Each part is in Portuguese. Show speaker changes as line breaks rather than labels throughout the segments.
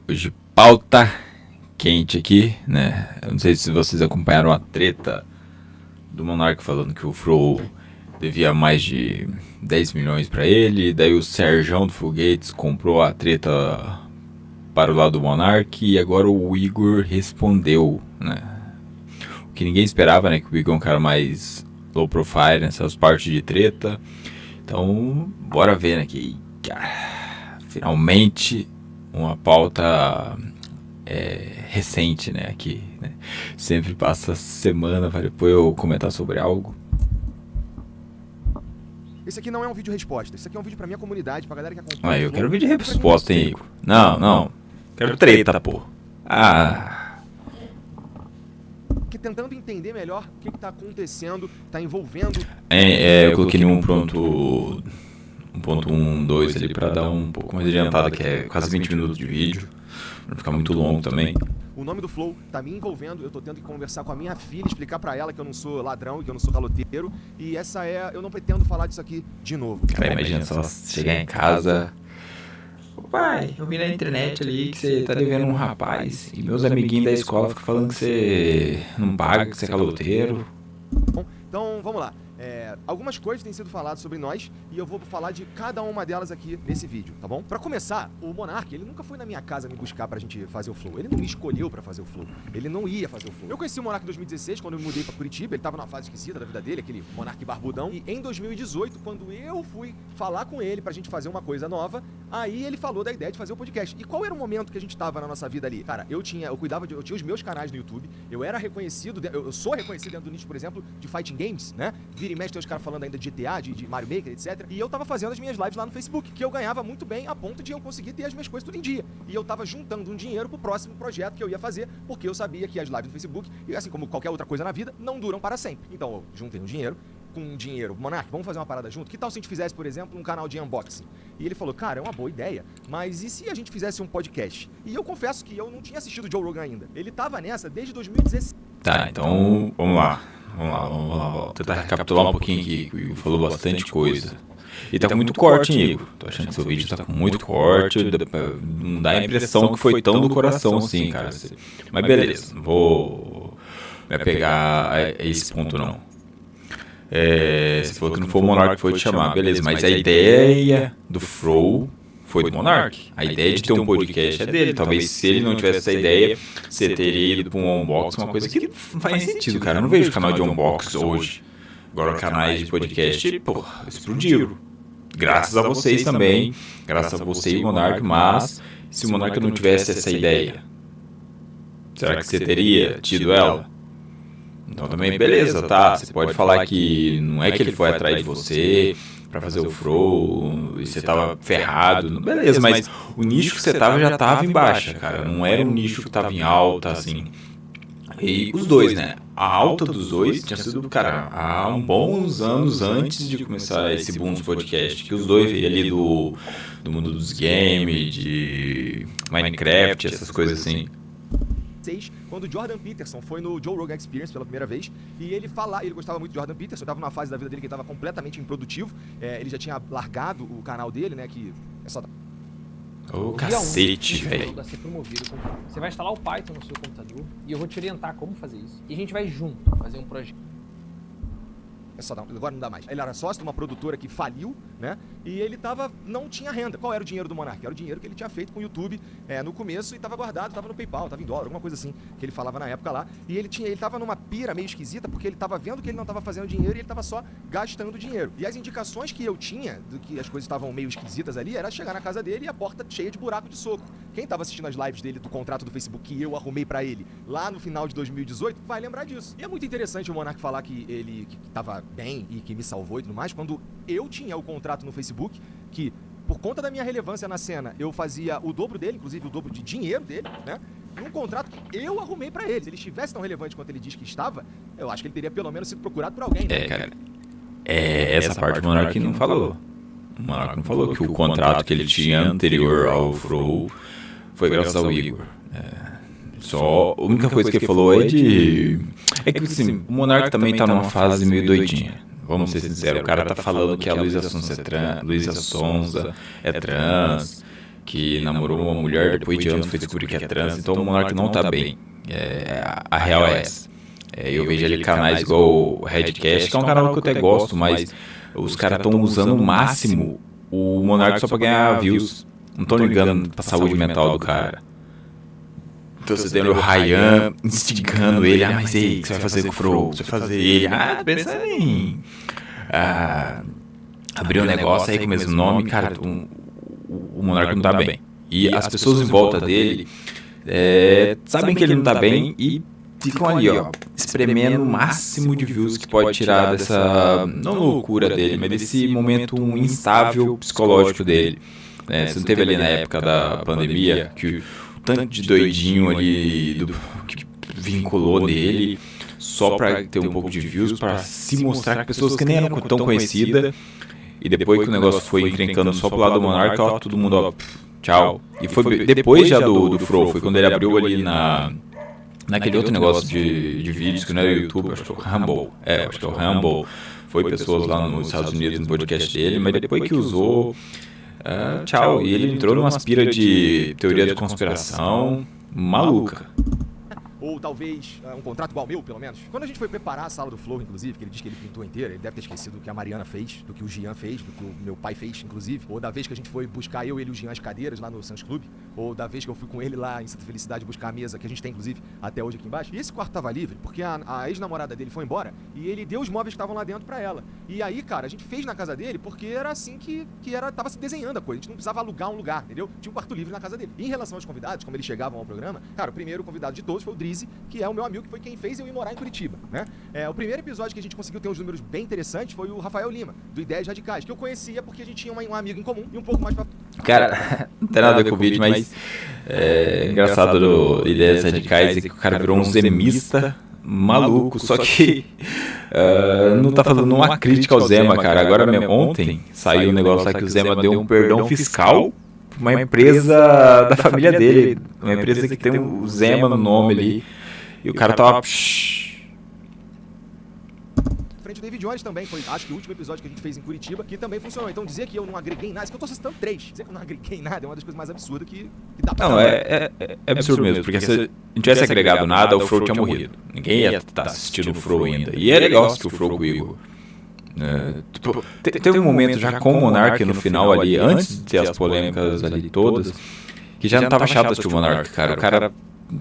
Hoje pauta quente aqui, né? Eu não sei se vocês acompanharam a treta do Monark falando que o Flow devia mais de 10 milhões pra ele. Daí o Serjão do Foguetes comprou a treta para o lado do Monark e agora o Igor respondeu, né? O que ninguém esperava, né? Que o Igor é um cara mais low profile nessas partes de treta. Então, bora ver, né? Que finalmente uma pauta recente, né? Aqui, né? Sempre passa semana para depois eu comentar sobre algo.
Esse aqui não é um vídeo resposta, esse aqui é um vídeo pra minha comunidade, pra galera que acompanha.
Eu quero vídeo de resposta, hein, Igor? Não. Quero treta, pô.
Que tentando entender melhor o que tá acontecendo, tá envolvendo.
Eu coloquei no 1.12 ali pra dar um pouco mais adiantado, que é quase 20 minutos de vídeo. Pra não ficar muito longo também.
O nome do Flow tá me envolvendo, eu tô tendo que conversar com a minha filha, explicar pra ela que eu não sou ladrão e que eu não sou caloteiro. E eu não pretendo falar disso aqui de novo.
Cara, imagina só chegar em casa... Pai, eu vi na internet ali que você tá devendo um rapaz e meus amiguinhos da escola ficam falando que você não paga, que você é caloteiro.
Bom, então vamos lá. Algumas coisas têm sido faladas sobre nós e eu vou falar de cada uma delas aqui nesse vídeo, tá bom? Pra começar, o Monark, ele nunca foi na minha casa me buscar pra gente fazer o Flow. Ele não me escolheu pra fazer o Flow. Ele não ia fazer o Flow. Eu conheci o Monark em 2016, quando eu me mudei pra Curitiba. Ele tava numa fase esquisita da vida dele, aquele Monark barbudão. E em 2018, quando eu fui falar com ele pra gente fazer uma coisa nova, aí ele falou da ideia de fazer o podcast. E qual era o momento que a gente tava na nossa vida ali? Cara, eu tinha os meus canais no YouTube, eu era reconhecido, eu sou reconhecido dentro do nicho, por exemplo, de fighting games, né? Vira e mexe tem os caras falando ainda de GTA, de Mario Maker, etc. E eu tava fazendo as minhas lives lá no Facebook, que eu ganhava muito bem a ponto de eu conseguir ter as minhas coisas tudo em dia. E eu tava juntando um dinheiro pro próximo projeto que eu ia fazer, porque eu sabia que as lives no Facebook, e assim como qualquer outra coisa na vida, não duram para sempre. Então eu juntei um dinheiro, Monark, vamos fazer uma parada junto? Que tal se a gente fizesse, por exemplo, um canal de unboxing? E ele falou, cara, é uma boa ideia, mas e se a gente fizesse um podcast? E eu confesso que eu não tinha assistido o Joe Rogan ainda. Ele tava nessa desde 2016.
Tá, então vamos lá. Vou tentar recapitular um pouquinho aqui, que o Igor falou bastante coisa. E tá com muito corte, hein, Igor? Tô achando que seu vídeo tá com muito corte, não dá a impressão que foi tão do coração assim, cara. Mas beleza, não vou me apegar a esse ponto não. Você falou que não foi o Monark que foi te chamar, beleza, mas a ideia do Flow foi do Monark. A ideia de ter um podcast é dele. Talvez se ele não tivesse essa ideia, você teria ido pra um unboxing, uma coisa que não faz sentido, cara. Eu não vejo canal de unboxing hoje. Agora canais de podcast, explodiram. Graças a vocês também, graças a você e o Monark, mas se o Monark não tivesse essa ideia, será que você teria tido ela? Então também, beleza, tá? Você pode falar que não é que ele foi atrás de você pra fazer o Flow e você tava ferrado, beleza, mas o nicho que você tava já tava em baixa, cara. Não era um nicho que tava em alta, assim. E os dois, né? A alta dos dois tinha sido, cara, há uns bons anos antes de começar esse boom dos podcasts, que os dois veio ali do mundo dos games, de Minecraft, essas coisas assim.
Quando o Jordan Peterson foi no Joe Rogan Experience pela primeira vez, e ele gostava muito de Jordan Peterson, estava numa fase da vida dele que estava completamente improdutivo, ele já tinha largado o canal dele, né, que é só...
Ô, cacete, velho.
Você vai instalar o Python no seu computador, e eu vou te orientar como fazer isso. E a gente vai junto fazer um projeto.
Agora não dá mais. Ele era sócio de uma produtora que faliu, né? E ele não tinha renda. Qual era o dinheiro do Monark? Era o dinheiro que ele tinha feito com o YouTube no começo e tava guardado, tava no PayPal, tava em dólar, alguma coisa assim, que ele falava na época lá. E ele tava numa pira meio esquisita, porque ele tava vendo que ele não tava fazendo dinheiro e ele tava só gastando dinheiro. E as indicações que eu tinha do que as coisas estavam meio esquisitas ali era chegar na casa dele e a porta cheia de buraco de soco. Quem tava assistindo as lives dele do contrato do Facebook que eu arrumei pra ele lá no final de 2018 vai lembrar disso. E é muito interessante o Monark falar que ele tava bem e que me salvou e tudo mais, quando eu tinha o contrato no Facebook, que por conta da minha relevância na cena, eu fazia o dobro dele, inclusive o dobro de dinheiro dele, né? Um contrato que eu arrumei pra ele. Se ele estivesse tão relevante quanto ele diz que estava, eu acho que ele teria pelo menos sido procurado por alguém, né?
Cara, essa parte o Monark não falou. O Monark não falou que o contrato que ele tinha anterior ao Flow foi graças ao Igor. Só a única coisa que ele falou é que assim, o Monark também tá numa fase meio doidinha. Vamos ser sinceros, o cara tá falando que a Luísa Sonza é trans, que namorou uma mulher, depois de anos foi descobrir que é trans, então o Monark não tá bem. A real é essa. Eu vejo ali canais igual o Redcast, que é um canal que eu até gosto, mas os caras estão usando o máximo o Monark só pra ganhar views. Não estão ligando pra saúde mental do cara. Então você tem o Ryan instigando ele, mas ei, o que você vai fazer com o Fro? Você vai fazer ele, pensa em abrir um negócio aí com o mesmo nome, cara, o Monark não tá bem. E as pessoas em volta dele sabem que ele não tá bem e ficam ali, ó, espremendo o máximo de views que pode tirar dessa, não loucura dele, mas desse momento instável psicológico dele. Você não teve ali na época da pandemia que o tanto de doidinho ali que vinculou nele só pra ter um pouco de views, pra se mostrar que pessoas que nem eram tão conhecidas, e depois que o negócio foi encrencando só pro lado do Monark, ó, todo mundo, ó, tchau. E foi depois já do Fro, foi quando ele abriu ali naquele outro negócio de vídeos que não era o YouTube, acho que é o Rumble. Acho que é o Rumble. Foi pessoas lá nos Estados Unidos no podcast dele, mas depois que usou, tchau. E ele entrou numa aspira de teoria de conspiração maluca.
Ou talvez um contrato igual ao meu, pelo menos. Quando a gente foi preparar a sala do Flow, inclusive, que ele diz que ele pintou inteira, ele deve ter esquecido do que a Mariana fez, do que o Jean fez, do que o meu pai fez, inclusive. Ou da vez que a gente foi buscar ele e o Jean as cadeiras lá no Sans Club. Ou da vez que eu fui com ele lá em Santa Felicidade buscar a mesa, que a gente tem, inclusive, até hoje aqui embaixo. E esse quarto tava livre, porque a ex-namorada dele foi embora e ele deu os móveis que estavam lá dentro pra ela. E aí, cara, a gente fez na casa dele porque era assim que tava se desenhando a coisa. A gente não precisava alugar um lugar, entendeu? Tinha um quarto livre na casa dele. E em relação aos convidados, como eles chegavam ao programa, cara, o primeiro convidado de todos foi o Drizzy, que é o meu amigo, que foi quem fez eu ir morar em Curitiba, né? O primeiro episódio que a gente conseguiu ter uns números bem interessantes foi o Rafael Lima, do Ideias Radicais, que eu conhecia porque a gente tinha um amigo em comum e um pouco mais pra...
Cara, não tem nada a ver com o vídeo, mas engraçado do Ideias Radicais é que o cara virou um zemista maluco, só que não tá fazendo uma crítica ao Zema, cara. Agora mesmo, ontem saiu um negócio lá que o Zema deu um perdão fiscal pra uma empresa da família dele, uma empresa que tem o Zema no nome ali. E o cara tava...
Frente o David Jones também foi, acho que o último episódio que a gente fez em Curitiba, que também funcionou. Então dizer que eu não agreguei nada, isso que eu tô citando 3. Dizer que eu não agreguei nada é uma das coisas mais absurdas que dá pra...
Não, é absurdo mesmo, porque se não tivesse agregado nada, o Fro tinha morrido. Ninguém ia estar assistindo o Fro ainda. E é legal assistir o Fro com o Igor. Teve um momento já com o Monark no final ali, antes de ter as polêmicas ali todas, que já não tava chato assistir o Monark, cara. O cara...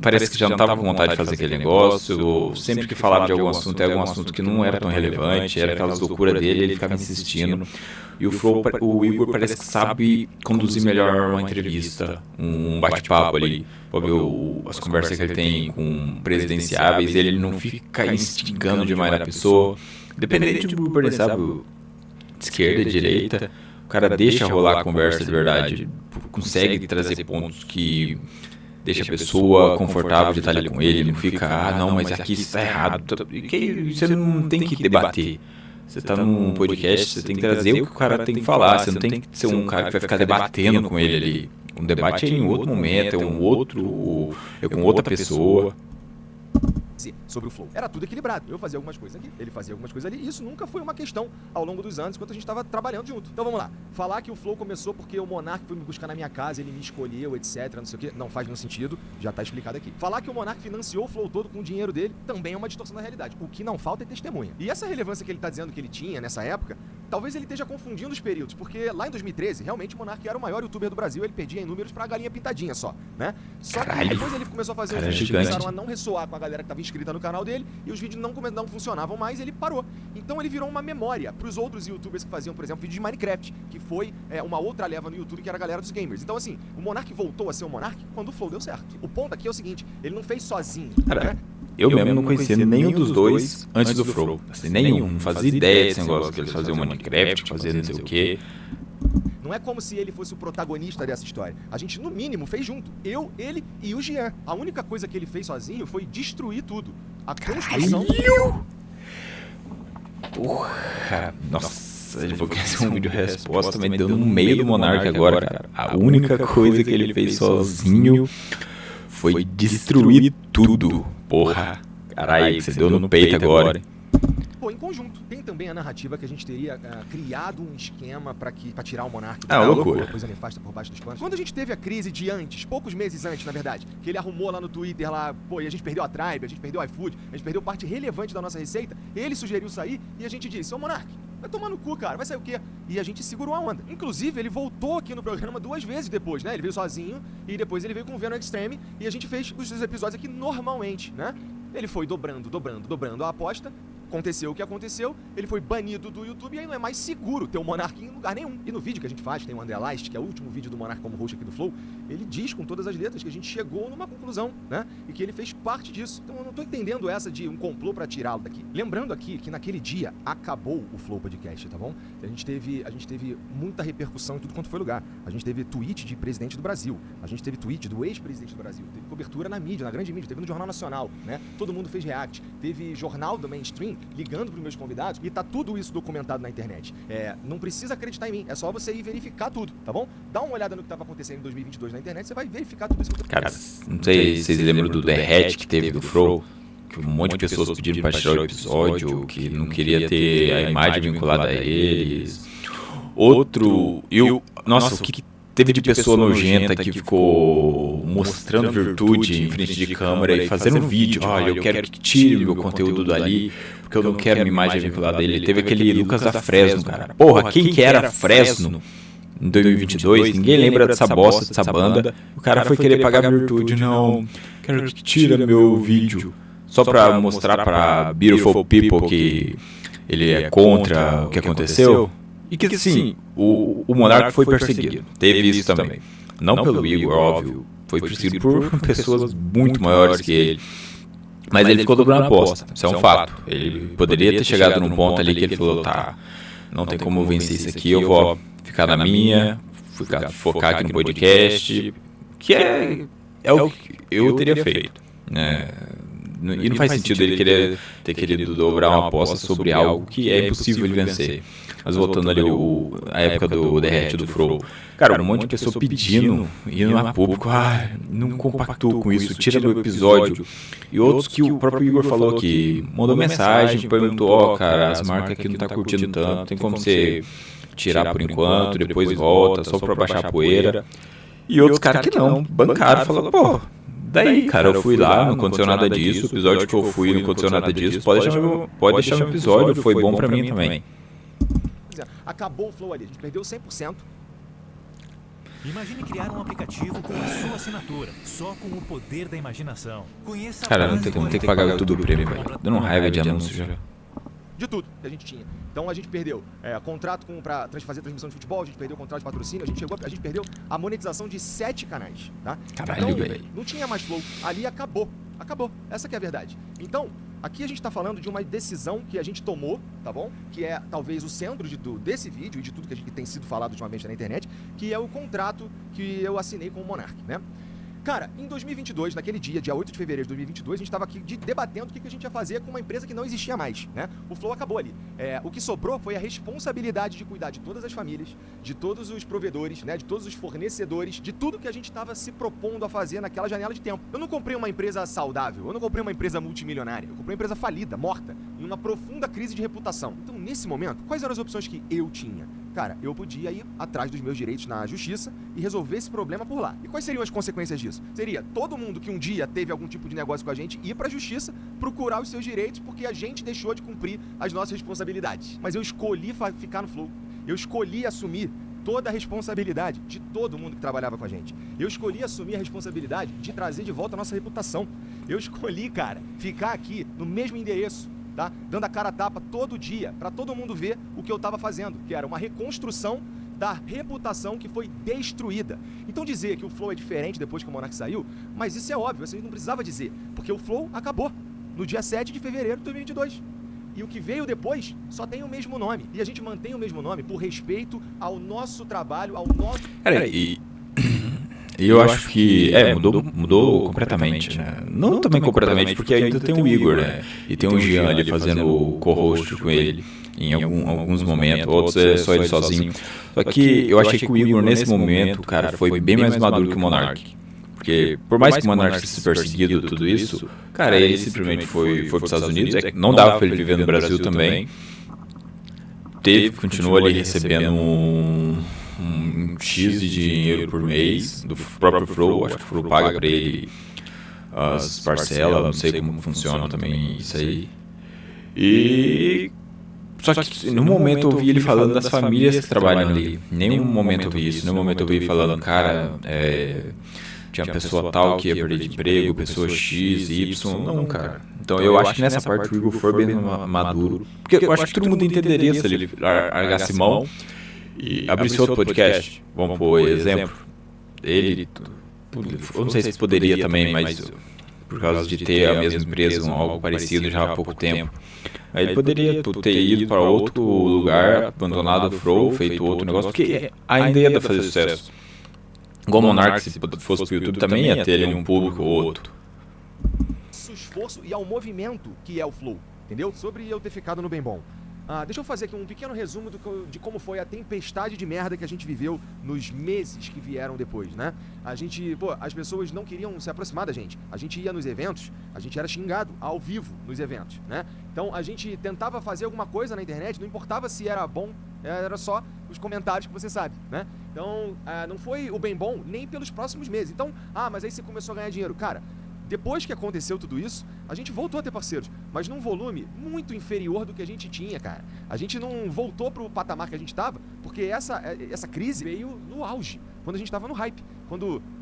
Parece que já não estava com vontade de fazer aquele negócio. Sempre que falava de algum assunto, era algum assunto que não era tão relevante, era aquelas loucuras dele, ele ficava insistindo. E o Igor parece que sabe conduzir melhor uma entrevista, um bate-papo ali. Pode ver as conversas que ele tem com presidenciáveis, ele não fica instigando demais a pessoa. Dependente do grupo, ele sabe, de esquerda e direita, o cara deixa rolar a conversa de verdade, consegue trazer pontos que... deixa a pessoa confortável de estar ali com ele, não fica, não, mas aqui está errado. Você não tem que debater. Você está num podcast, você tem que trazer o que o cara tem que falar, você não tem que ser um cara que vai ficar debatendo com ele ali. Um debate é em outro momento, é com outra pessoa.
Sobre o Flow. Era tudo equilibrado. Eu fazia algumas coisas aqui, ele fazia algumas coisas ali. E isso nunca foi uma questão ao longo dos anos, enquanto a gente estava trabalhando junto. Então vamos lá. Falar que o Flow começou porque o Monark foi me buscar na minha casa, ele me escolheu, etc, não sei o quê, não faz nenhum sentido, já tá explicado aqui. Falar que o Monark financiou o Flow todo com o dinheiro dele também é uma distorção da realidade. O que não falta é testemunha. E essa relevância que ele tá dizendo que ele tinha nessa época, talvez ele esteja confundindo os períodos, porque lá em 2013, realmente o Monark era o maior youtuber do Brasil, ele perdia em números pra galinha pintadinha só, né? Só que depois ele começou a fazer os vídeos que começaram a não ressoar com a galera que tava inscrita no canal dele, e os vídeos não funcionavam mais, ele parou. Então ele virou uma memória pros outros youtubers que faziam, por exemplo, vídeo de Minecraft, que foi uma outra leva no YouTube, que era a galera dos gamers. Então assim, o Monark voltou a ser o Monark quando o Flow deu certo. O ponto aqui é o seguinte, ele não fez sozinho, né?
Eu mesmo não conhecia nenhum dos dois antes do Flow. Assim, nenhum. Não fazia ideia desse negócio que eles faziam Minecraft, que faziam não sei o quê.
Não é como se ele fosse o protagonista dessa história. A gente, no mínimo, fez junto. Eu, ele e o Jean. A única coisa que ele fez sozinho foi destruir tudo. A construção...
Porra! Nossa, ele foi fazer um vídeo resposta, mas deu no meio do Monark agora, cara. A única coisa que ele fez sozinho foi destruir tudo. Porra! Caralho, você deu no peito agora.
pô, em conjunto. Tem também a narrativa que a gente teria criado um esquema pra tirar o Monark
loucura.
coisa nefasta por baixo dos panos. Quando a gente teve a crise de antes, poucos meses antes, na verdade, que ele arrumou lá no Twitter, lá, pô, e a gente perdeu a Tribe, a gente perdeu o iFood, a gente perdeu parte relevante da nossa receita, ele sugeriu sair e a gente disse, ô Monark, vai tomar no cu, cara, vai sair o quê? E a gente segurou a onda. Inclusive, ele voltou aqui no programa 2 vezes depois, né? Ele veio sozinho e depois ele veio com o Venom Extreme e a gente fez os episódios aqui normalmente, né? Ele foi dobrando a aposta. Aconteceu o que aconteceu, ele foi banido do YouTube e aí não é mais seguro ter o Monark em lugar nenhum. E no vídeo que a gente faz, tem o André Last, que é o último vídeo do Monark como host aqui do Flow, ele diz com todas as letras que a gente chegou numa conclusão, né? E que ele fez parte disso. Então eu não tô entendendo essa de um complô pra tirá-lo daqui. Lembrando aqui que naquele dia acabou o Flow Podcast, tá bom? A gente teve muita repercussão em tudo quanto foi lugar. A gente teve tweet de presidente do Brasil, a gente teve tweet do ex-presidente do Brasil, teve cobertura na mídia, na grande mídia, teve no Jornal Nacional, né? Todo mundo fez react, teve jornal do mainstream ligando pros meus convidados e tá tudo isso documentado na internet. Não precisa acreditar em mim, é só você ir verificar tudo, tá bom? Dá uma olhada no que tava acontecendo em 2022 na internet, você vai verificar tudo isso.
Cara, não sei se vocês lembram do derrete que teve do Flow, que um monte de pessoas pediram pra tirar o episódio, que não queria ter a imagem vinculada a eles. Nossa, o que teve de pessoa nojenta que ficou mostrando virtude em frente de câmera e fazendo vídeo. Olha, eu quero que tire o meu conteúdo dali, porque eu não quero minha imagem vinculada a ele. Teve aquele Lucas da Fresno, cara. Porra, quem que era Fresno em 2022? Ninguém lembra dessa bosta, dessa banda. O cara foi querer pagar virtude. Não, quero que tire meu vídeo. Só pra mostrar pra Beautiful People que ele é contra o que aconteceu. E que, assim, o Monark foi perseguido. Teve isso também. Não pelo Igor, óbvio. Foi perseguido por pessoas muito maiores que ele. Mas ele ficou dobrando a aposta. Isso é um fato. Ele poderia ter chegado num ponto ali que ele falou, tá, não tem como eu vencer isso aqui, eu vou ficar na minha, focar aqui no podcast, que é o que eu teria feito. E não faz sentido ele ter querido dobrar uma aposta sobre algo que é impossível de vencer. Mas voltando ali a época do derrete do Flow, cara, um monte de pessoa pedindo, indo a público, não compactou com isso, tira do episódio. E outros que o próprio Igor falou que mandou mensagem, perguntou, cara, as marcas aqui não tá curtindo tanto, tem como você tirar por enquanto, depois volta, só pra baixar a poeira. E outros caras que não, bancaram, falaram, pô, daí, cara, eu fui lá, não aconteceu nada disso, o episódio que eu fui não aconteceu nada disso, pode deixar meu episódio, foi bom pra mim também.
Acabou o Flow ali, a gente perdeu 100%.
Imagine criar um aplicativo com a sua assinatura, só com o poder da imaginação. Conheça
cara, não tem que pagar tudo o prêmio, velho. Dando raiva de anúncio já.
De tudo que a gente tinha. Então a gente perdeu contrato pra fazer transmissão de futebol, a gente perdeu contrato de patrocínio, a gente perdeu a monetização de 7 canais, tá?
Caralho,
então,
velho.
não tinha mais Flow. Ali acabou. Essa que é a verdade. Então, aqui a gente tá falando de uma decisão que a gente tomou, tá bom? Que é talvez o centro desse vídeo e de tudo que tem sido falado ultimamente na internet, que é o contrato que eu assinei com o Monark, né? Cara, em 2022, naquele dia 8 de fevereiro de 2022, a gente estava aqui debatendo o que a gente ia fazer com uma empresa que não existia mais, né? O Flow acabou ali. O que sobrou foi a responsabilidade de cuidar de todas as famílias, de todos os provedores, né? De todos os fornecedores, de tudo que a gente estava se propondo a fazer naquela janela de tempo. Eu não comprei uma empresa saudável, eu não comprei uma empresa multimilionária, eu comprei uma empresa falida, morta, em uma profunda crise de reputação. Então, nesse momento, quais eram as opções que eu tinha? Cara, eu podia ir atrás dos meus direitos na justiça e resolver esse problema por lá. E quais seriam as consequências disso? Seria todo mundo que um dia teve algum tipo de negócio com a gente ir pra justiça procurar os seus direitos porque a gente deixou de cumprir as nossas responsabilidades. Mas eu escolhi ficar no Flow. Eu escolhi assumir toda a responsabilidade de todo mundo que trabalhava com a gente. Eu escolhi assumir a responsabilidade de trazer de volta a nossa reputação. Eu escolhi, cara, ficar aqui no mesmo endereço, tá? Dando a cara a tapa todo dia, pra todo mundo ver o que eu tava fazendo, que era uma reconstrução da reputação que foi destruída. Então dizer que o Flow é diferente depois que o Monark saiu, mas isso é óbvio, você não precisava dizer, porque o Flow acabou no dia 7 de fevereiro de 2022. E o que veio depois só tem o mesmo nome. E a gente mantém o mesmo nome por respeito ao nosso trabalho, ao nosso...
Cara, e eu acho que mudou completamente, né? Não também completamente, porque ainda tem o Igor, né? E tem o Jean ali fazendo o co-host com ele em alguns momentos, outros é só ele sozinho. Só que eu achei que o Igor nesse momento, cara, foi bem mais maduro que o Monark. Porque, por mais que o Monark fosse perseguido, tudo isso, cara, ele simplesmente foi para os Estados Unidos. Não dava para ele viver no Brasil também. Continuou ali recebendo um X de dinheiro por mês do próprio Flow. Acho que o Flow paga para ele as parcelas, não sei como funciona também isso aí. E... Só que no momento eu vi ele falando das famílias que trabalham ali. Nenhum momento eu vi isso. Nenhum momento eu vi ele falando, cara, tinha pessoa tal que ia perder de emprego, pessoa X, Y. Não, cara. Então eu acho que nessa parte o Igor foi bem maduro. Porque eu acho que todo mundo entenderia se ele largasse mão e abrisse outro podcast. Vamos por exemplo. Ele... Eu não sei se poderia também, mas por causa de ter a mesma empresa, algo parecido já há pouco tempo. Aí ele poderia ter ido para outro lugar, abandonado o Flow, feito outro negócio, porque ainda ia fazer sucesso. Igual o Monark, se fosse pro YouTube, também ia ter ali um público ou outro.
Esforço e ao movimento que é o Flow, entendeu? Sobre eu ter ficado no Bem Bom. Deixa eu fazer aqui um pequeno resumo de como foi a tempestade de merda que a gente viveu nos meses que vieram depois, né? As pessoas não queriam se aproximar da gente. A gente ia nos eventos, a gente era xingado ao vivo nos eventos, né? Então a gente tentava fazer alguma coisa na internet, não importava se era bom, era só os comentários que você sabe, né? Então não foi o Bem Bom nem pelos próximos meses. Então, mas aí você começou a ganhar dinheiro. Cara, depois que aconteceu tudo isso, a gente voltou a ter parceiros, mas num volume muito inferior do que a gente tinha, cara. A gente não voltou pro patamar que a gente tava, porque essa crise veio no auge, quando a gente tava no hype.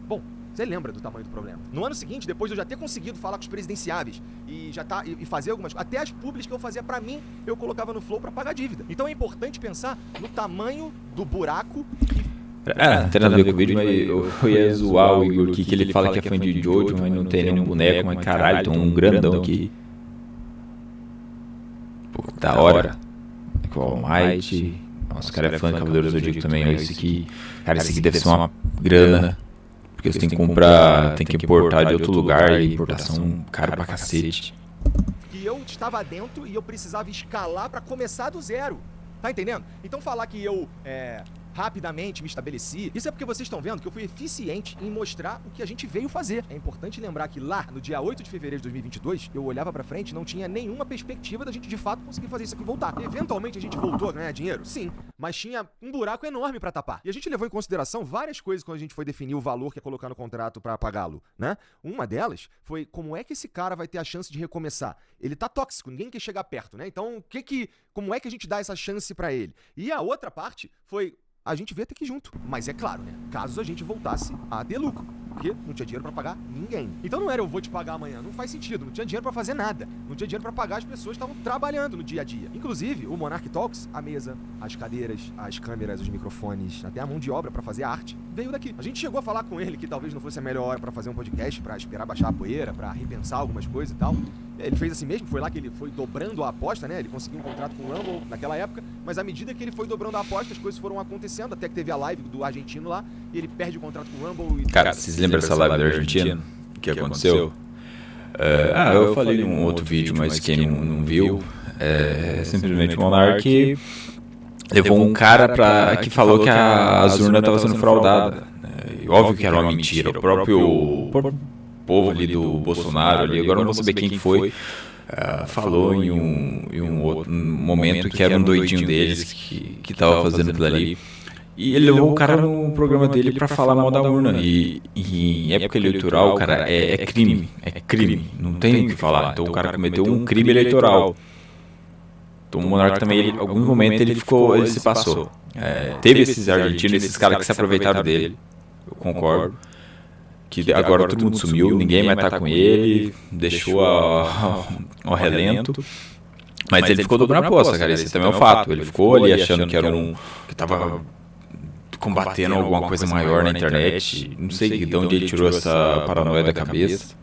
Bom, você lembra do tamanho do problema. No ano seguinte, depois de eu já ter conseguido falar com os presidenciáveis e fazer algumas coisas, até as publis que eu fazia pra mim, eu colocava no Flow pra pagar dívida. Então é importante pensar no tamanho do buraco
não tem nada a ver com o vídeo, mas eu ia zoar o Igor aqui, que ele fala que é fã de Jojo, mas não tem nenhum boneco, mas caralho, tem um grandão aqui. Pô, da hora. Igual o Might. Nossa, o cara é fã de Cavaleiros do Zodíaco também. Esse aqui, cara, esse aqui deve ser uma grana. Porque você tem que comprar, tem que importar de outro lugar e importação cara pra cacete.
Que eu estava dentro e eu precisava escalar pra começar do zero. Tá entendendo? Então falar que eu rapidamente me estabeleci, isso é porque vocês estão vendo que eu fui eficiente em mostrar o que a gente veio fazer. É importante lembrar que lá, no dia 8 de fevereiro de 2022, eu olhava pra frente e não tinha nenhuma perspectiva da gente de fato conseguir fazer isso aqui voltar. Eventualmente a gente voltou a ganhar dinheiro? Sim, mas tinha um buraco enorme pra tapar. E a gente levou em consideração várias coisas quando a gente foi definir o valor que ia colocar no contrato pra pagá-lo, né? Uma delas foi como é que esse cara vai ter a chance de recomeçar. Ele tá tóxico, ninguém quer chegar perto, né? Então, como é que a gente dá essa chance pra ele? E a outra parte foi a gente veio até aqui junto. Mas é claro, né? Caso a gente voltasse a ter lucro. Porque não tinha dinheiro pra pagar ninguém. Então não era eu vou te pagar amanhã. Não faz sentido. Não tinha dinheiro pra fazer nada. Não tinha dinheiro pra pagar as pessoas que estavam trabalhando no dia a dia. Inclusive, o Monark Talks, a mesa, as cadeiras, as câmeras, os microfones, até a mão de obra pra fazer a arte, veio daqui. A gente chegou a falar com ele que talvez não fosse a melhor hora pra fazer um podcast, pra esperar baixar a poeira, pra repensar algumas coisas e tal. Ele fez assim mesmo, foi lá que ele foi dobrando a aposta, né? Ele conseguiu um contrato com o Rumble naquela época, mas à medida que ele foi dobrando a aposta, as coisas foram acontecendo, até que teve a live do argentino lá, e ele perde o contrato com o Rumble e...
Cara, vocês lembram dessa live do argentino? Que aconteceu? Eu falei num outro vídeo, mas quem não viu, simplesmente o Monark levou um cara que falou que as urnas estavam sendo fraudadas. E óbvio que era uma mentira, o próprio povo ali do Bolsonaro, ali, agora eu não vou saber quem foi, falou em um outro momento que era um doidinho deles que tava fazendo aquilo ali. E ele levou o cara no programa dele pra falar mal da urna. E em época eleitoral, cara, é crime. É crime. Não tem o que falar. Então o cara cometeu um crime eleitoral. Então o Monark também, em algum momento, ele se passou. Teve esses argentinos, esses caras que se aproveitaram dele. Eu concordo. Que agora todo mundo sumiu, ninguém mais tá com ele, deixou ao relento. Mas ele ficou dobrando a aposta, cara. Esse também é um fato. Ele ficou ali achando que era que tava combatendo alguma coisa maior na internet. Não sei de onde ele tirou essa paranoia da cabeça.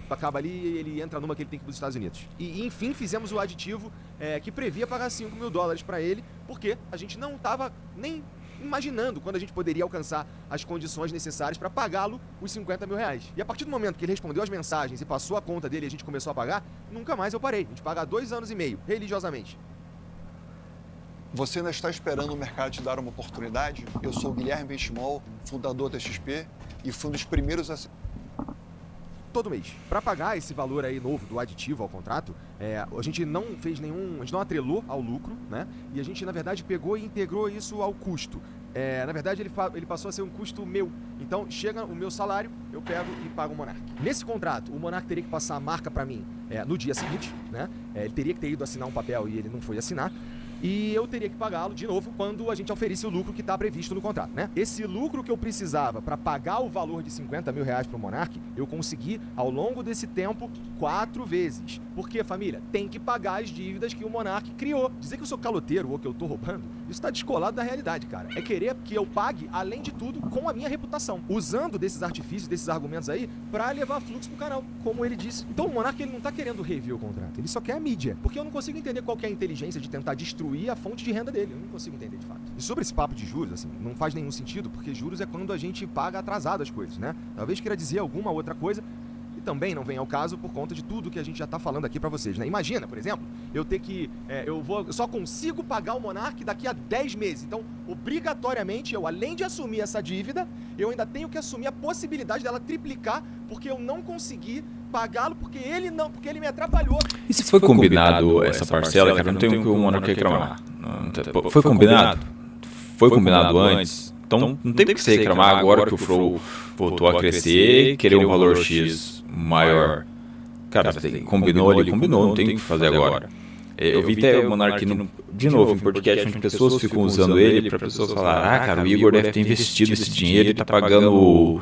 Acaba ali e ele entra numa que ele tem que ir para os Estados Unidos. E enfim, fizemos o aditivo que previa pagar $5 mil para ele, porque a gente não tava nem imaginando quando a gente poderia alcançar as condições necessárias para pagá-lo os R$50 mil. E a partir do momento que ele respondeu as mensagens e passou a conta dele e a gente começou a pagar, nunca mais eu parei. A gente paga há 2 anos e meio, religiosamente.
Você ainda está esperando o mercado te dar uma oportunidade? Eu sou o Guilherme Benchimol, fundador da XP e fui um dos primeiros a...
Todo mês. Para pagar esse valor aí novo do aditivo ao contrato, a gente não fez nenhum, a gente não atrelou ao lucro, né? E a gente, na verdade, pegou e integrou isso ao custo. Na verdade, ele passou a ser um custo meu. Então, chega o meu salário, eu pego e pago o Monark. Nesse contrato, o Monark teria que passar a marca para mim no dia seguinte, né? Ele teria que ter ido assinar um papel e ele não foi assinar. E eu teria que pagá-lo de novo quando a gente oferisse o lucro que está previsto no contrato, né? Esse lucro que eu precisava para pagar o valor de 50 mil reais para o Monark, eu consegui ao longo desse tempo 4 vezes. Porque, família, tem que pagar as dívidas que o Monark criou. Dizer que eu sou caloteiro ou que eu tô roubando, isso tá descolado da realidade, cara. É querer que eu pague, além de tudo, com a minha reputação. Usando desses artifícios, desses argumentos aí, pra levar fluxo pro canal, como ele disse. Então o Monark, ele não tá querendo rever o contrato, ele só quer a mídia. Porque eu não consigo entender qual que é a inteligência de tentar destruir a fonte de renda dele. Eu não consigo entender de fato. E sobre esse papo de juros, assim, não faz nenhum sentido, porque juros é quando a gente paga atrasado as coisas, né? Talvez queira dizer alguma outra coisa, e também não vem ao caso por conta de tudo que a gente já tá falando aqui pra vocês, né? Imagina, por exemplo, eu ter que... eu só consigo pagar o Monark daqui a 10 meses. Então, obrigatoriamente, eu, além de assumir essa dívida, eu ainda tenho que assumir a possibilidade dela triplicar, porque eu não consegui pagá-lo, porque ele me atrapalhou.
E se foi combinado essa parcela, cara, não tem o que o Monark reclamar. Foi combinado? Foi combinado antes? Então não tem por que você reclamar agora que o Flow voltou a crescer e querer um valor X maior. Cara, combinou ali, combinou, não tem o que fazer agora. Eu vi até o Monark, de novo, em podcast, onde pessoas ficam usando ele para pessoas falar: cara, o Igor deve ter investido esse dinheiro e tá pagando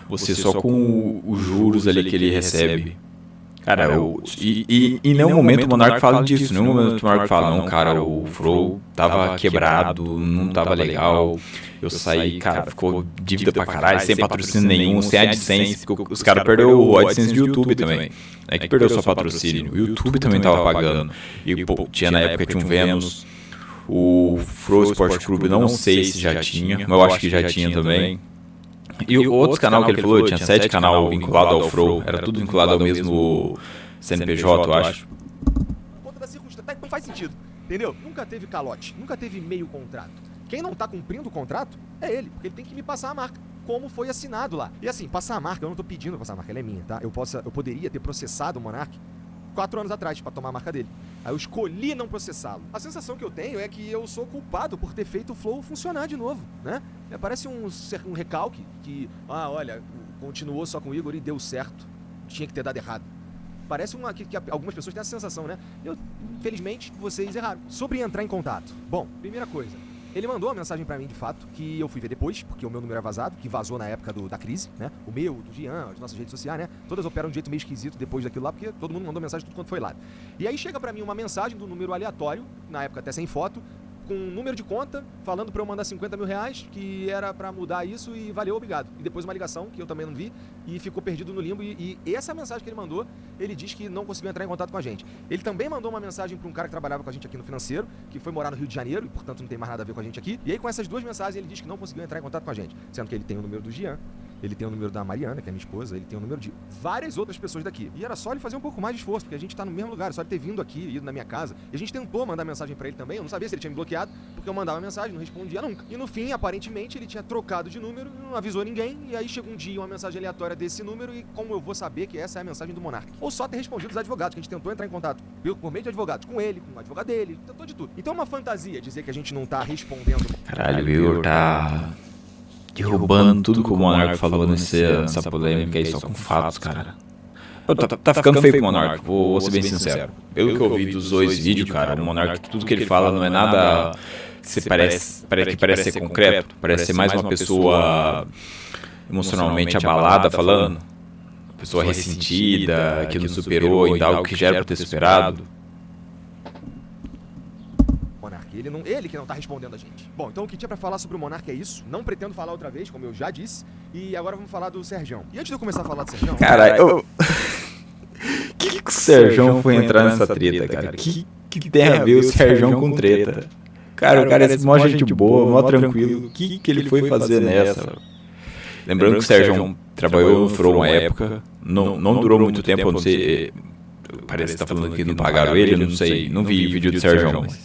você só com os juros ali que ele recebe. Cara, em nenhum momento o Monark fala disso, em nenhum momento o Monark fala: não, cara, o Flow tava quebrado, não tava legal, eu saí, cara, ficou dívida pra caralho, sem patrocínio nenhum, sem AdSense, os caras perderam o AdSense do YouTube também, é que perdeu só patrocínio, o YouTube também tava pagando, e pô, tinha na época, tinha um Vênus, o Flow Sport Clube, não sei se já tinha, mas eu acho que já tinha também. E o outro canal que ele falou, tinha 7 canal vinculado ao Flow, era tudo vinculado ao mesmo CNPJ, eu acho.
Por conta da circunstância, não faz sentido, entendeu? Nunca teve calote, nunca teve meio contrato. Quem não tá cumprindo o contrato é ele, porque ele tem que me passar a marca, como foi assinado lá. E assim, passar a marca, eu não tô pedindo passar a marca, ela é minha, tá? Eu poderia ter processado o Monark 4 anos atrás pra tomar a marca dele. Aí eu escolhi não processá-lo. A sensação que eu tenho é que eu sou culpado por ter feito o Flow funcionar de novo, né? Parece um recalque que, olha, continuou só com o Igor e deu certo. Tinha que ter dado errado. Parece que algumas pessoas têm essa sensação, né? Infelizmente, vocês erraram. Sobre entrar em contato. Bom, primeira coisa. Ele mandou uma mensagem pra mim, de fato, que eu fui ver depois, porque o meu número é vazado, que vazou na época da crise, né? O meu, do Jean, as nossas redes sociais, né? Todas operam de um jeito meio esquisito depois daquilo lá, porque todo mundo mandou mensagem tudo quanto foi lá. E aí chega pra mim uma mensagem do número aleatório, na época até sem foto, com um número de conta, falando pra eu mandar 50 mil reais, que era pra mudar isso e valeu, obrigado. E depois uma ligação, que eu também não vi, e ficou perdido no limbo. E essa mensagem que ele mandou, ele diz que não conseguiu entrar em contato com a gente. Ele também mandou uma mensagem pra um cara que trabalhava com a gente aqui no financeiro, que foi morar no Rio de Janeiro, e portanto não tem mais nada a ver com a gente aqui. E aí com essas 2 mensagens ele diz que não conseguiu entrar em contato com a gente, sendo que ele tem o número do Jean, ele tem o número da Mariana, que é minha esposa, ele tem o número de várias outras pessoas daqui. E era só ele fazer um pouco mais de esforço, porque a gente tá no mesmo lugar, é só ele ter vindo aqui, ido na minha casa. E a gente tentou mandar mensagem pra ele também, eu não sabia se ele tinha me bloqueado, porque eu mandava mensagem, não respondia nunca. E no fim, aparentemente, ele tinha trocado de número, não avisou ninguém, e aí chega um dia uma mensagem aleatória desse número, e como eu vou saber que essa é a mensagem do Monark? Ou só ter respondido os advogados, que a gente tentou entrar em contato por meio de advogados, com ele, com o advogado dele, tentou de tudo. Então é uma fantasia dizer que a gente não tá respondendo.
Caralho, o Igor tá derrubando tudo que o Monark falou nessa polêmica aí, só com fatos, cara. Tá ficando feio pro Monark, vou ser bem sincero. Pelo que eu vi dos 2 vídeos, cara, o Monark, tudo que ele fala não é nada que parece ser concreto, parece ser mais uma pessoa emocionalmente abalada falando, pessoa ressentida, que não superou ainda algo que já era pra ter superado.
Ele que não tá respondendo a gente. Bom, então o que tinha pra falar sobre o Monark é isso. Não pretendo falar outra vez, como eu já disse. E agora vamos falar do Serjão. E antes de eu começar a falar do Serjão...
Cara, que o Serjão foi entrar nessa treta, cara? Que tem a ver o Serjão com treta? Cara, o cara é mó gente boa, mó tranquilo. O que ele foi fazer nessa? Lembrando que o Serjão trabalhou no Flow uma época. Não durou muito tempo, eu não sei... Parece que tá falando que não pagaram ele, eu não sei. Não vi vídeo do Serjão, mas...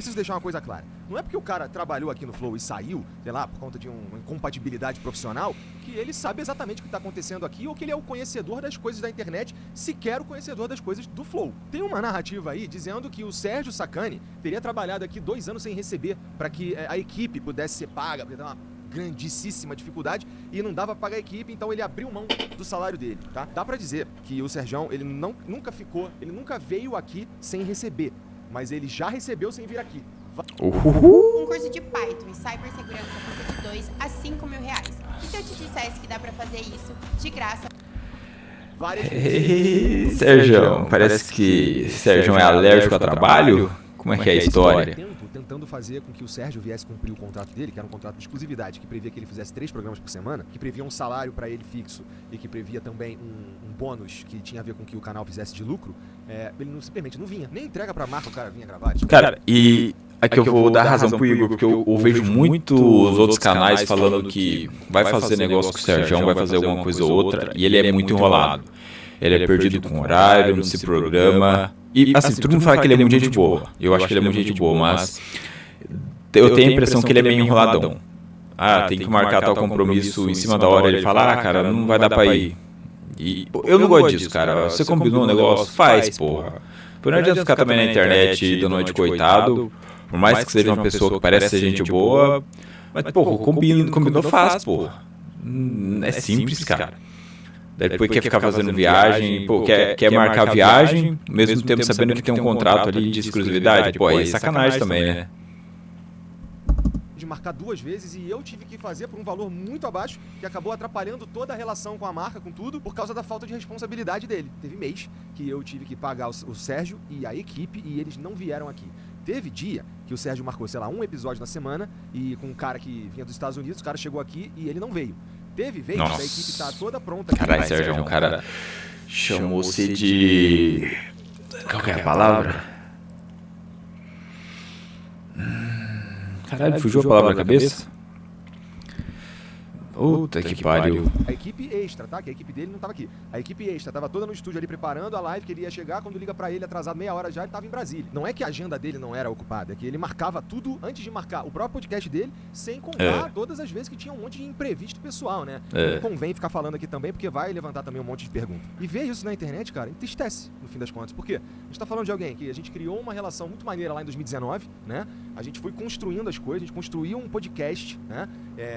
preciso deixar uma coisa clara. Não é porque o cara trabalhou aqui no Flow e saiu, sei lá, por conta de uma incompatibilidade profissional, que ele sabe exatamente o que tá acontecendo aqui ou que ele é o conhecedor das coisas da internet, sequer o conhecedor das coisas do Flow. Tem uma narrativa aí dizendo que o Sérgio Sacani teria trabalhado aqui 2 anos sem receber para que a equipe pudesse ser paga, porque tem uma grandíssima dificuldade e não dava pra pagar a equipe, então ele abriu mão do salário dele, tá? Dá pra dizer que o Serjão, ele nunca veio aqui sem receber, mas ele já recebeu sem vir aqui.
Um curso de Python e cibersegurança custa de 2 a 5 mil reais. E se eu te dissesse que dá pra fazer isso de graça?
Sérgio, parece que Sérgio é alérgico a trabalho? Como é que é a história?
Tentando fazer com que o Sérgio viesse cumprir o contrato dele, que era um contrato de exclusividade, que previa que ele fizesse 3 programas por semana, que previa um salário pra ele fixo e que previa também um bônus que tinha a ver com que o canal fizesse de lucro, ele simplesmente não vinha. Nem entrega pra marca o cara vinha gravar.
Cara, e aqui eu vou dar razão pro Igor, porque eu vejo muitos outros canais falando que vai fazer negócio com o Sérgio, vai fazer alguma coisa ou outra, e ele é muito enrolado. Ele é perdido com horário, não se programa. E assim, todo mundo fala que ele é muito gente boa. Eu acho que ele é muito gente boa, mas eu tenho a impressão que ele é bem enroladão. Tem que marcar tal compromisso em cima da hora. Ele fala, cara, não vai dar pra ir. E eu não gosto disso, cara. Você combinou um negócio, faz, porra. Não adianta ficar também na internet dando de coitado. Por mais que seja uma pessoa que parece ser gente boa. Mas, porra, combinou, faz, porra. É simples, cara. Depois quer ficar fazendo viagem, quer marcar viagem, ao mesmo tempo sabendo que tem um contrato ali de exclusividade. Pô, aí é sacanagem também, né?
De marcar 2 vezes e eu tive que fazer por um valor muito abaixo, que acabou atrapalhando toda a relação com a marca, com tudo, por causa da falta de responsabilidade dele. Teve mês que eu tive que pagar o Sérgio e a equipe e eles não vieram aqui. Teve dia que o Sérgio marcou, sei lá, 1 episódio na semana e com um cara que vinha dos Estados Unidos, o cara chegou aqui e ele não veio. Teve vezes que a equipe tá toda pronta aqui.
Caralho, Sérgio é um cara... Chamou-se de... Qual que é a palavra? Caralho, fugiu a palavra da cabeça? Puta que pariu.
A equipe extra, tá? Que a equipe dele não tava aqui. A equipe extra tava toda no estúdio ali preparando a live que ele ia chegar. Quando liga pra ele atrasado meia hora já, ele tava em Brasília. Não é que a agenda dele não era ocupada, é que ele marcava tudo antes de marcar o próprio podcast dele, sem contar todas as vezes que tinha um monte de imprevisto pessoal, né? Não convém ficar falando aqui também, porque vai levantar também um monte de perguntas. E ver isso na internet, cara, entristece, no fim das contas. Por quê? A gente tá falando de alguém que a gente criou uma relação muito maneira lá em 2019, né? A gente foi construindo as coisas, a gente construiu um podcast, né?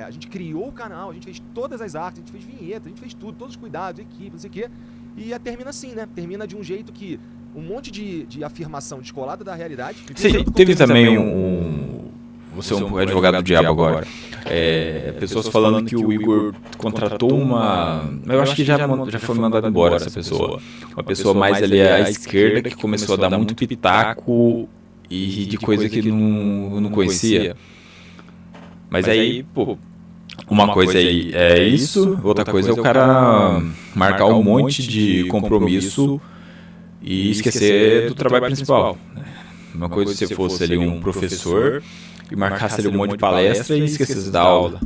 A gente criou o canal, a gente fez todas as artes, a gente fez vinheta, a gente fez tudo, todos os cuidados, equipe, não sei o quê. E termina assim, né? Termina de um jeito que um monte de afirmação descolada da realidade.
Sim, teve também você é um advogado do diabo agora. Pessoas falando que o Igor contratou uma... Eu acho que já foi mandado embora essa pessoa. Uma pessoa mais ali à esquerda que começou a dar muito pitaco e de coisa que não conhecia. Mas aí, pô, uma coisa aí é isso, outra coisa é o cara marcar um monte de compromisso e esquecer do trabalho principal. Uma coisa se fosse ali um professor e marcasse ali um monte de palestra e esquecesse da aula.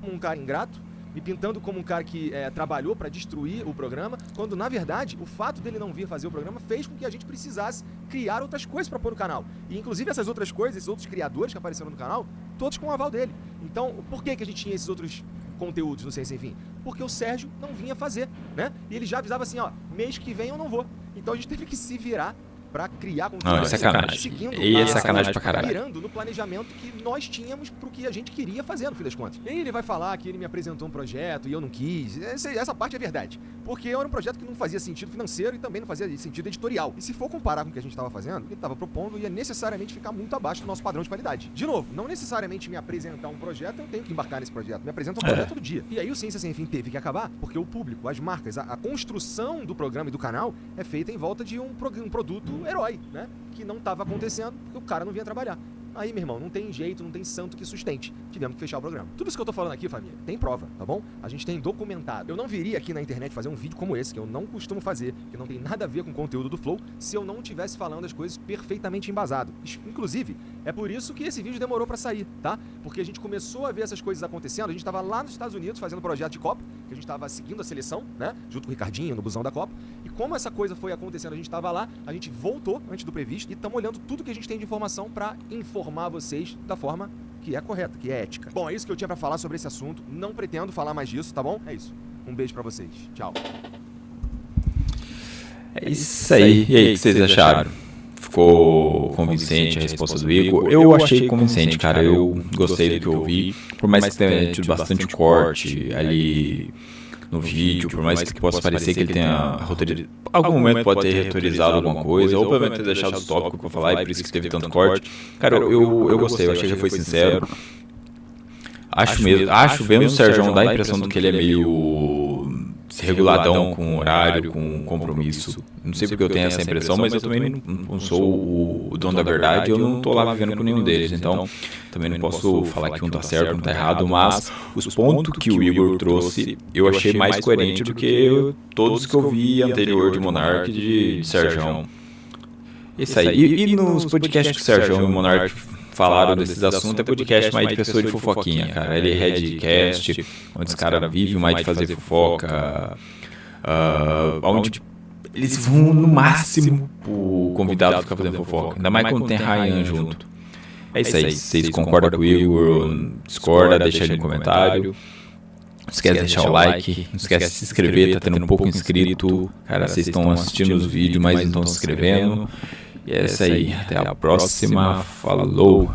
Um cara ingrato, me pintando como um cara que trabalhou para destruir o programa, quando na verdade o fato dele não vir fazer o programa fez com que a gente precisasse criar outras coisas para pôr no canal. E inclusive essas outras coisas, esses outros criadores que apareceram no canal, todos com o aval dele. Então, por que a gente tinha esses outros conteúdos no Ciência Sem Fim? Porque o Sérgio não vinha fazer, né? E ele já avisava assim, ó, mês que vem eu não vou. Então a gente teve que se virar pra criar conteúdo.
Não, é sacanagem. E é sacanagem pra caralho.
Mirando no planejamento que nós tínhamos pro que a gente queria fazer, no fim das contas. E aí ele vai falar que ele me apresentou um projeto e eu não quis. Essa parte é verdade. Porque era um projeto que não fazia sentido financeiro e também não fazia sentido editorial. E se for comparar com o que a gente estava fazendo, o que ele estava propondo ia necessariamente ficar muito abaixo do nosso padrão de qualidade. De novo, não necessariamente me apresentar um projeto, eu tenho que embarcar nesse projeto. Me apresenta um projeto todo dia. E aí o Ciência Sem Fim teve que acabar, porque o público, as marcas, a construção do programa e do canal é feita em volta de um produto herói, né? Que não estava acontecendo porque o cara não vinha trabalhar. Aí, meu irmão, não tem jeito, não tem santo que sustente. Tivemos que fechar o programa. Tudo isso que eu tô falando aqui, família, tem prova, tá bom? A gente tem documentado. Eu não viria aqui na internet fazer um vídeo como esse, que eu não costumo fazer, que não tem nada a ver com o conteúdo do Flow, se eu não estivesse falando as coisas perfeitamente embasado. Inclusive, é por isso que esse vídeo demorou pra sair, tá? Porque a gente começou a ver essas coisas acontecendo, a gente tava lá nos Estados Unidos fazendo projeto de copa, que a gente tava seguindo a seleção, né? Junto com o Ricardinho, no busão da Copa. E como essa coisa foi acontecendo, a gente tava lá, a gente voltou antes do previsto e estamos olhando tudo que a gente tem de informação pra informar vocês da forma que é correta, que é ética. Bom, é isso que eu tinha pra falar sobre esse assunto. Não pretendo falar mais disso, tá bom? É isso. Um beijo pra vocês. Tchau.
É isso aí. E aí, o que vocês acharam? Ficou convincente a resposta do Igor? Eu achei convincente, cara. Eu gostei do que eu ouvi. Por mais que tenha tido bastante corte ali no vídeo, por mais que possa parecer que ele tenha roteirizado, algum momento pode ter roteirizado alguma coisa, ou pelo menos ter deixado os tópicos pra falar, e por isso que teve tanto corte. Cara, eu gostei, eu achei que ele foi sincero. Acho vendo o Sérgio dá a impressão de que ele é meio reguladão com horário, com compromisso. Não sei porque eu tenho essa impressão, mas eu também não sou o dono da verdade, eu não tô lá vivendo com nenhum deles, então também não posso falar que um tá certo, um tá errado, mas os pontos que o Igor trouxe eu achei mais coerente do que todos que eu vi anterior de Monark e de Sérgio. Isso aí. E nos podcasts que o Sérgio e o Monark falaram desses assuntos, é podcast mais de pessoa de fofoquinha, cara. Ele é Redcast, onde os caras vivem mais de fazer fofoca, onde eles vão no máximo o convidado ficar fazendo fofoca, ainda mais quando tem Ryan junto. É isso aí, vocês concordam com o Igor, discorda, deixa aí no comentário. Não esquece de deixar o like, não esquece de se inscrever, tá tendo um pouco inscrito. Cara, vocês estão assistindo os vídeos, mas não estão se inscrevendo. E é isso aí, até a próxima, falou!